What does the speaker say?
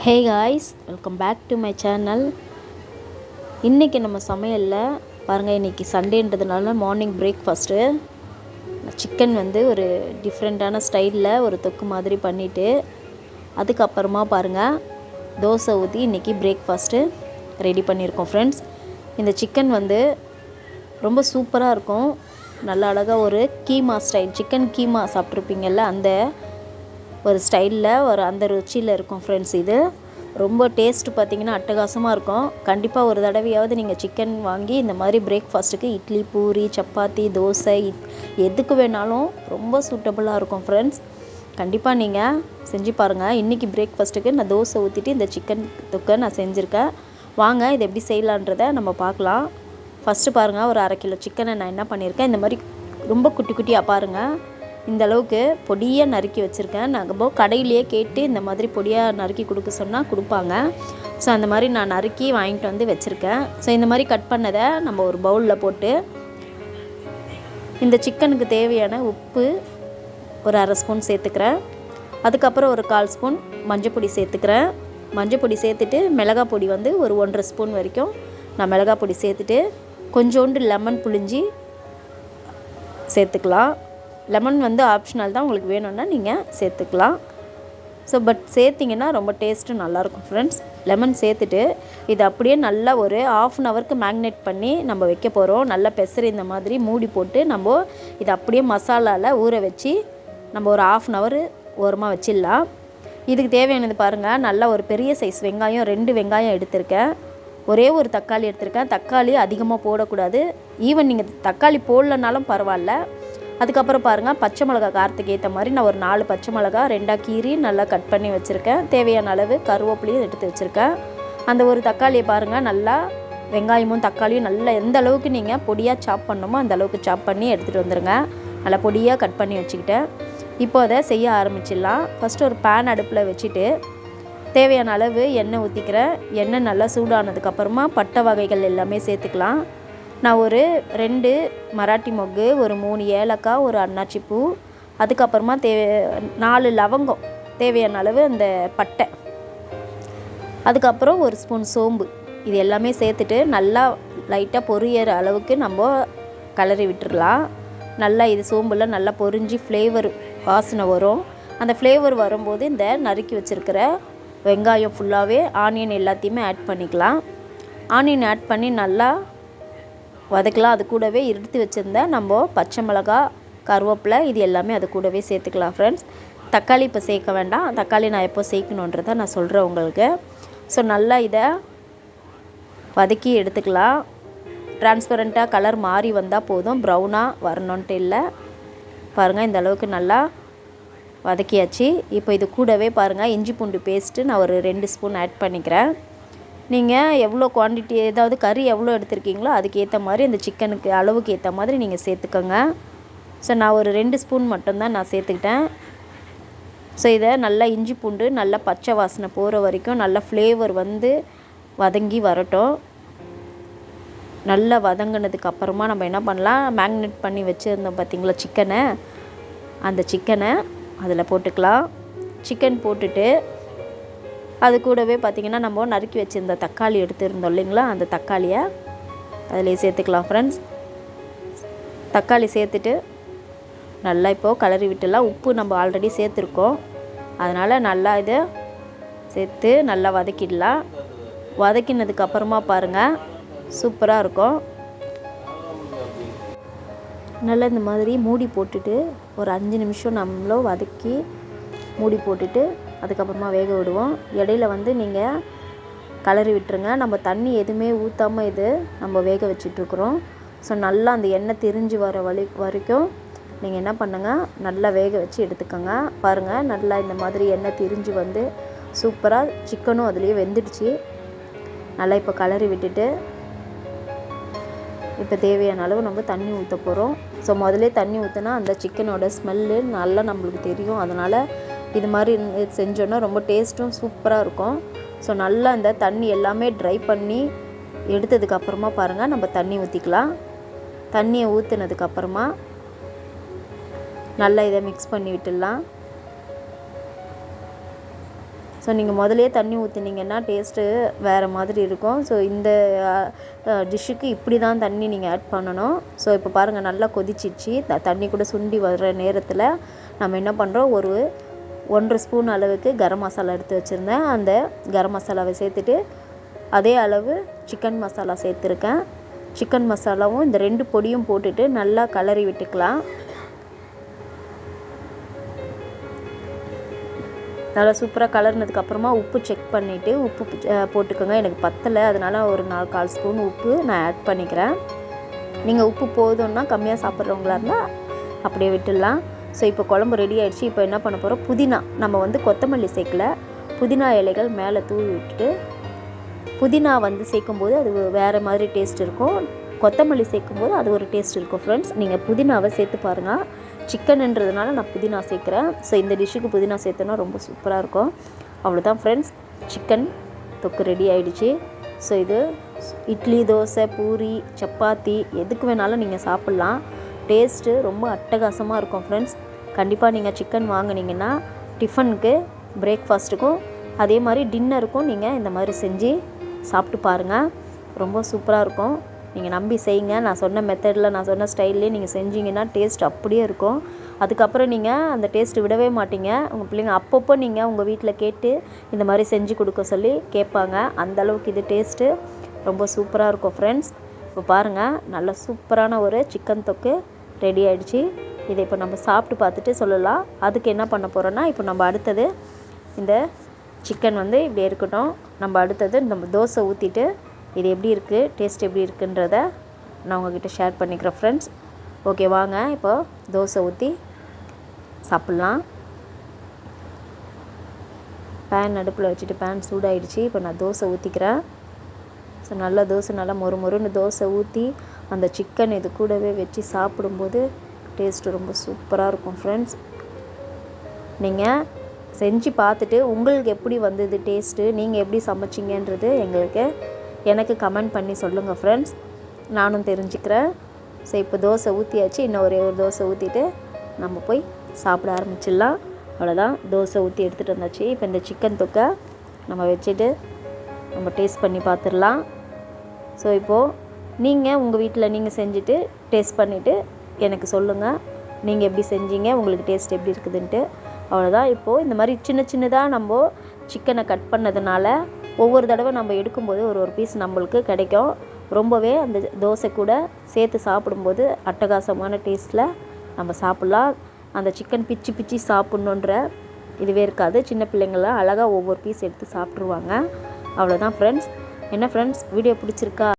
Hey guys, welcome back to my channel. இன்றைக்கி நம்ம சமையலில் பாருங்கள், இன்றைக்கி சண்டேன்றதுனால மார்னிங் பிரேக்ஃபாஸ்ட்டு சிக்கன் வந்து ஒரு டிஃப்ரெண்ட்டான ஸ்டைலில் ஒரு தொக்கு மாதிரி பண்ணிவிட்டு அதுக்கப்புறமா பாருங்கள் தோசை ஊற்றி இன்றைக்கி பிரேக்ஃபாஸ்ட்டு ரெடி பண்ணியிருக்கோம் ஃப்ரெண்ட்ஸ். இந்த சிக்கன் வந்து ரொம்ப சூப்பராக இருக்கும். நல்ல அழகாக ஒரு கீமா ஸ்டைல், சிக்கன் கீமா சாப்பிட்ருப்பீங்கள்ல, அந்த ஒரு ஸ்டைலில் ஒரு அந்த ருச்சியில் இருக்கும் ஃப்ரெண்ட்ஸ். இது ரொம்ப டேஸ்ட்டு பார்த்திங்கன்னா அட்டகாசமாக இருக்கும். கண்டிப்பாக ஒரு தடவையாவது நீங்கள் சிக்கன் வாங்கி இந்த மாதிரி பிரேக்ஃபாஸ்ட்டுக்கு இட்லி, பூரி, சப்பாத்தி, தோசை எதுக்கு வேணாலும் ரொம்ப சூட்டபுளாக இருக்கும் ஃப்ரெண்ட்ஸ். கண்டிப்பாக நீங்கள் செஞ்சு பாருங்கள். இன்றைக்கி பிரேக்ஃபாஸ்ட்டுக்கு நான் தோசை ஊற்றிட்டு இந்த சிக்கன் தொக்கை நான் செஞ்சுருக்கேன். வாங்க இது எப்படி செய்யலான்றதை நம்ம பார்க்கலாம். ஃபஸ்ட்டு பாருங்கள், ஒரு 1/2 கிலோ சிக்கனை நான் என்ன பண்ணியிருக்கேன், இந்த மாதிரி ரொம்ப குட்டி குட்டியாக பாருங்கள், இந்த அளவுக்கு பொடியாக நறுக்கி வச்சுருக்கேன். நாங்கள் கடையிலேயே கேட்டு இந்த மாதிரி பொடியாக நறுக்கி கொடுக்க சொன்னால் கொடுப்பாங்க. ஸோ அந்த மாதிரி நான் நறுக்கி வாங்கிட்டு வந்து வச்சுருக்கேன். ஸோ இந்த மாதிரி கட் பண்ணதை நம்ம ஒரு பவுலில் போட்டு இந்த சிக்கனுக்கு தேவையான உப்பு ஒரு 1/2 ஸ்பூன் சேர்த்துக்கிறேன். அதுக்கப்புறம் ஒரு 1/4 ஸ்பூன் மஞ்சப்பொடி சேர்த்துக்கிறேன். மஞ்சப்பொடி சேர்த்துட்டு மிளகாய் பொடி வந்து ஒரு 1/2 ஸ்பூன் வரைக்கும் நான் மிளகாய் பொடி சேர்த்துட்டு கொஞ்சோண்டு லெமன் புழிஞ்சி சேர்த்துக்கலாம். லெமன் வந்து ஆப்ஷனல் தான், உங்களுக்கு வேணும்னா நீங்கள் சேர்த்துக்கலாம். ஸோ பட் சேர்த்திங்கன்னா ரொம்ப டேஸ்ட்டு நல்லாயிருக்கும் ஃப்ரெண்ட்ஸ். லெமன் சேர்த்துட்டு இது அப்படியே நல்லா ஒரு 1/2 அன் ஹவருக்கு மேக்னேட் பண்ணி நம்ம வைக்க போகிறோம். நல்லா பெசரி இந்த மாதிரி மூடி போட்டு நம்ம இதை அப்படியே மசாலாவில் ஊற வச்சு நம்ம ஒரு 1/2 அன் ஹவர் ஓரமாக வச்சிடலாம். இதுக்கு தேவையானது பாருங்கள், நல்லா ஒரு பெரிய சைஸ் வெங்காயம் 2 வெங்காயம் எடுத்திருக்கேன். ஒரே ஒரு தக்காளி எடுத்திருக்கேன். தக்காளி அதிகமாக போடக்கூடாது. ஈவன் நீங்கள் தக்காளி போடலனாலும் பரவாயில்ல. அதுக்கப்புறம் பாருங்கள், பச்சை மிளகா காரத்துக்கு ஏற்ற மாதிரி நான் ஒரு 4 பச்சை மிளகா 2ஆக கீறி நல்லா கட் பண்ணி வச்சுருக்கேன். தேவையான அளவு கருவேப்பிலையும் எடுத்து வச்சுருக்கேன். அந்த ஒரு தக்காளியை பாருங்கள், நல்லா வெங்காயமும் தக்காளியும் நல்லா எந்த அளவுக்கு நீங்கள் பொடியாக சாப் பண்ணணுமோ அந்த அளவுக்கு சாப் பண்ணி எடுத்துகிட்டு வந்துடுங்க. நல்லா பொடியாக கட் பண்ணி வச்சுக்கிட்டேன். இப்போ அதை செய்ய ஆரம்பிச்சிடலாம். ஃபஸ்ட்டு ஒரு பேன் அடுப்பில் வச்சுட்டு தேவையான அளவு எண்ணெய் ஊற்றிக்கிறேன். எண்ணெய் நல்லா சூடானதுக்கப்புறமா பட்டை வகைகள் எல்லாமே சேர்த்துக்கலாம். நான் ஒரு 2 மராட்டி மொக்கு, ஒரு 3 ஏலக்காய், ஒரு அன்னாச்சி பூ, அதுக்கப்புறமா 4 லவங்கம், தேவையான அளவு அந்த பட்டை, அதுக்கப்புறம் ஒரு ஸ்பூன் சோம்பு, இது எல்லாமே சேர்த்துட்டு நல்லா லைட்டாக பொரியிற அளவுக்கு நம்ம கிளறி விட்டுடலாம். நல்லா இது சோம்பில் நல்லா பொரிஞ்சு ஃப்ளேவர் வாசனை வரும். அந்த ஃப்ளேவர் வரும்போது இந்த நறுக்கி வச்சுருக்கிற வெங்காயம் ஃபுல்லாகவே ஆனியன் எல்லாத்தையுமே ஆட் பண்ணிக்கலாம். ஆனியன் ஆட் பண்ணி நல்லா வதக்கலாம். அது கூடவே எடுத்து வச்சுருந்த நம்ம பச்சை மிளகா, கருவேப்பிலை இது எல்லாமே அது கூடவே சேர்த்துக்கலாம் ஃப்ரெண்ட்ஸ். தக்காளி இப்போ சேர்க்க வேண்டாம். தக்காளி நான் எப்போ சேர்க்கணுன்றதை நான் சொல்கிறேன் உங்களுக்கு. ஸோ நல்லா இதை வதக்கி எடுத்துக்கலாம். டிரான்ஸ்பரண்ட்டாக கலர் மாறி வந்தால் போதும், ப்ரௌனாக வரணுன்ட்டு இல்லை. பாருங்கள், இந்த அளவுக்கு நல்லா வதக்கியாச்சு. இப்போ இது கூடவே பாருங்கள், இஞ்சி பூண்டு பேஸ்ட்டு நான் ஒரு 2 ஸ்பூன் ஆட் பண்ணிக்கிறேன். நீங்கள் எவ்வளோ குவான்டிட்டி, ஏதாவது கறி எவ்வளோ எடுத்துருக்கீங்களோ அதுக்கு ஏற்ற மாதிரி அந்த சிக்கனுக்கு அளவுக்கு ஏற்ற மாதிரி நீங்கள் சேர்த்துக்கோங்க. ஸோ நான் ஒரு 2 ஸ்பூன் மட்டும்தான் நான் சேர்த்துக்கிட்டேன். ஸோ இதை நல்லா இஞ்சி பூண்டு நல்லா பச்சை வாசனை போகிற வரைக்கும் நல்லா ஃப்ளேவர் வந்து வதங்கி வரட்டும். நல்லா வதங்கினதுக்கு அப்புறமா நம்ம என்ன பண்ணலாம், மேக்னேட் பண்ணி வச்சுருந்தோம் பார்த்திங்களா சிக்கனை, அந்த சிக்கனை அதில் போட்டுக்கலாம். சிக்கன் போட்டுட்டு அது கூடவே பார்த்திங்கன்னா நம்ம நறுக்கி வச்சுருந்த தக்காளி எடுத்துருந்தோம் இல்லைங்களா, அந்த தக்காளியை அதிலே சேர்த்துக்கலாம் ஃப்ரெண்ட்ஸ். தக்காளி சேர்த்துட்டு நல்லா இப்போது கிளறி விட்டுலாம். உப்பு நம்ம ஆல்ரெடி சேர்த்துருக்கோம், அதனால் நல்லா இதை சேர்த்து நல்லா வதக்கிடலாம். வதக்கினதுக்கப்புறமா பாருங்கள், சூப்பராக இருக்கும். நல்லா இந்த மாதிரி மூடி போட்டுட்டு ஒரு 5 நிமிஷம் நம்மளும் வதக்கி மூடி போட்டுட்டு அதுக்கப்புறமா வேக விடுவோம். இடையில வந்து நீங்கள் கிளறி விட்டுருங்க. நம்ம தண்ணி எதுவுமே ஊற்றாமல் இது நம்ம வேக வச்சிட்ருக்குறோம். ஸோ நல்லா அந்த எண்ணெய் திரிஞ்சு வர வரைக்கும் நீங்கள் என்ன பண்ணுங்கள், நல்லா வேக வச்சு எடுத்துக்கோங்க. பாருங்கள், நல்லா இந்த மாதிரி எண்ணெய் திரிஞ்சு வந்து சூப்பராக சிக்கனும் அதுலேயே வெந்துடுச்சு. நல்லா இப்போ கிளறி விட்டுட்டு இப்போ தேவையான அளவு நம்ம தண்ணி ஊற்ற போகிறோம். ஸோ முதல்ல தண்ணி ஊற்றினா அந்த சிக்கனோட ஸ்மெல்லு நல்லா நம்மளுக்கு தெரியும். அதனால் இது மாதிரி செஞ்சோன்னா ரொம்ப டேஸ்ட்டும் சூப்பராக இருக்கும். ஸோ நல்லா இந்த தண்ணி எல்லாமே ட்ரை பண்ணி எடுத்ததுக்கப்புறமா பாருங்கள், நம்ம தண்ணி ஊற்றிக்கலாம். தண்ணியை ஊற்றினதுக்கப்புறமா நல்லா இதை மிக்ஸ் பண்ணி விட்டுடலாம். ஸோ நீங்கள் முதலே தண்ணி ஊற்றினீங்கன்னா டேஸ்ட்டு வேறு மாதிரி இருக்கும். ஸோ இந்த டிஷ்ஷுக்கு இப்படி தான் தண்ணி நீங்கள் ஆட் பண்ணணும். ஸோ இப்போ பாருங்கள் நல்லா கொதிச்சிச்சு. தண்ணி கூட சுண்டி வர்ற நேரத்தில் நம்ம என்ன பண்ணுறோம், ஒரு 1 ஸ்பூன் அளவுக்கு கரம் மசாலா எடுத்து வச்சுருந்தேன். அந்த கரம் மசாலாவை சேர்த்துட்டு அதே அளவு சிக்கன் மசாலா சேர்த்துருக்கேன். சிக்கன் மசாலாவும் இந்த 2 பொடியும் போட்டுட்டு நல்லா கலரி விட்டுக்கலாம். நல்லா சூப்பராக கலர்னதுக்கப்புறமா உப்பு செக் பண்ணிவிட்டு உப்பு போட்டுக்கோங்க. எனக்கு பத்தலை, அதனால் ஒரு 4/4 ஸ்பூன் உப்பு நான் ஆட் பண்ணிக்கிறேன். நீங்கள் உப்பு போதும்னா கம்மியாக சாப்பிட்றவங்களா இருந்தால் அப்படியே விட்டுடலாம். ஸோ இப்போ குழம்பு ரெடி ஆகிடுச்சு. இப்போ என்ன பண்ண போகிறோம், புதினா நம்ம வந்து கொத்தமல்லி சேர்க்கல, புதினா இலைகள் மேலே தூவி விட்டுட்டு, புதினா வந்து சேர்க்கும்போது அது வேறு மாதிரி டேஸ்ட் இருக்கும், கொத்தமல்லி சேர்க்கும்போது அது ஒரு டேஸ்ட் இருக்கும். ஃப்ரெண்ட்ஸ், நீங்கள் புதினாவை சேர்த்து பாருங்கள். சிக்கன்ன்றதுனால நான் புதினா சேர்க்குறேன். ஸோ இந்த டிஷ்ஷுக்கு புதினா சேர்த்தோன்னா ரொம்ப சூப்பராக இருக்கும். அவ்வளோதான் ஃப்ரெண்ட்ஸ், சிக்கன் தொக்கு ரெடி ஆகிடுச்சு. ஸோ இது இட்லி, தோசை, பூரி, சப்பாத்தி எதுக்கு வேணாலும் நீங்கள் சாப்பிட்லாம். டேஸ்ட்டு ரொம்ப அட்டகாசமாக இருக்கும். ஃப்ரெண்ட்ஸ், கண்டிப்பாக நீங்கள் சிக்கன் வாங்கினீங்கன்னா டிஃபனுக்கு, பிரேக்ஃபாஸ்ட்டுக்கும், அதே மாதிரி டின்னருக்கும் நீங்கள் இந்த மாதிரி செஞ்சு சாப்பிட்டு பாருங்கள். ரொம்ப சூப்பராக இருக்கும். நீங்கள் நம்பி செய்யுங்க. நான் சொன்ன மெத்தடில், நான் சொன்ன ஸ்டைல்லே நீங்கள் செஞ்சிங்கன்னா டேஸ்ட் அப்படியே இருக்கும். அதுக்கப்புறம் நீங்கள் அந்த டேஸ்ட்டு விடவே மாட்டீங்க. உங்கள் பிள்ளைங்க அப்பப்போ நீங்கள் உங்கள் வீட்டில் கேட்டு இந்த மாதிரி செஞ்சு கொடுக்க சொல்லி கேட்பாங்க. அந்தளவுக்கு இது டேஸ்ட்டு ரொம்ப சூப்பராக இருக்கும். ஃப்ரெண்ட்ஸ், இப்போ பாருங்கள், நல்ல சூப்பரான ஒரு சிக்கன் தொக்கு ரெடி ஆகிடுச்சு. இதை இப்போ நம்ம சாப்பிட்டு பார்த்துட்டு சொல்லலாம். அதுக்கு என்ன பண்ண போகிறோன்னா, இப்போ நம்ம அடுத்தது இந்த சிக்கன் வந்து இப்படி இருக்கட்டும். நம்ம அடுத்தது நம்ம தோசை ஊற்றிட்டு இது எப்படி இருக்குது, டேஸ்ட் எப்படி இருக்குன்றத நான் உங்கள்கிட்ட ஷேர் பண்ணிக்கிறேன். ஃப்ரெண்ட்ஸ், ஓகே, வாங்க இப்போ தோசை ஊற்றி சாப்பிட்லாம். பேன் அடுப்பில் வச்சுட்டு பேன் சூடாகிடுச்சு. இப்போ நான் தோசை ஊற்றிக்கிறேன். ஸோ நல்லா தோசை நல்லா மொறுன்னு தோசை ஊற்றி அந்த சிக்கன் இது கூடவே வச்சு சாப்பிடும்போது டேஸ்ட்டு ரொம்ப சூப்பராக இருக்கும். ஃப்ரெண்ட்ஸ், நீங்கள் செஞ்சு பார்த்துட்டு உங்களுக்கு எப்படி வந்தது டேஸ்ட்டு, நீங்கள் எப்படி சமைச்சிங்கன்றது எனக்கு கமெண்ட் பண்ணி சொல்லுங்கள். ஃப்ரெண்ட்ஸ், நானும் தெரிஞ்சுக்கிறேன். ஸோ இப்போ தோசை ஊற்றியாச்சு. இன்னும் ஒரே ஒரு தோசை ஊற்றிட்டு நம்ம போய் சாப்பிட ஆரம்பிச்சிடலாம். அவ்வளோதான், தோசை ஊற்றி எடுத்துகிட்டு வந்தாச்சு. இப்போ இந்த சிக்கன் தொக்கை நம்ம வச்சுட்டு நம்ம டேஸ்ட் பண்ணி பார்த்துடலாம். ஸோ இப்போது நீங்கள் உங்கள் வீட்டில் நீங்கள் செஞ்சுட்டு டேஸ்ட் பண்ணிவிட்டு எனக்கு சொல்லுங்கள், நீங்கள் எப்படி செஞ்சீங்க, உங்களுக்கு டேஸ்ட் எப்படி இருக்குதுன்ட்டு. அவ்வளோதான். இப்போது இந்த மாதிரி சின்னதாக நம்ம சிக்கனை கட் பண்ணதுனால ஒவ்வொரு தடவை நம்ம எடுக்கும்போது ஒரு பீஸ் நம்மளுக்கு கிடைக்கும். ரொம்பவே அந்த தோசை கூட சேர்த்து சாப்பிடும்போது அட்டகாசமான டேஸ்ட்டில் நம்ம சாப்பிட்லாம். அந்த சிக்கன் பிச்சு சாப்பிட்ணுன்ற இதுவே இருக்காது. சின்ன பிள்ளைங்களாம் அழகாக ஒவ்வொரு பீஸ் எடுத்து சாப்பிட்ருவாங்க. அவ்வளோதான் ஃப்ரெண்ட்ஸ். என்ன ஃப்ரெண்ட்ஸ், வீடியோ பிடிச்சிருக்கா?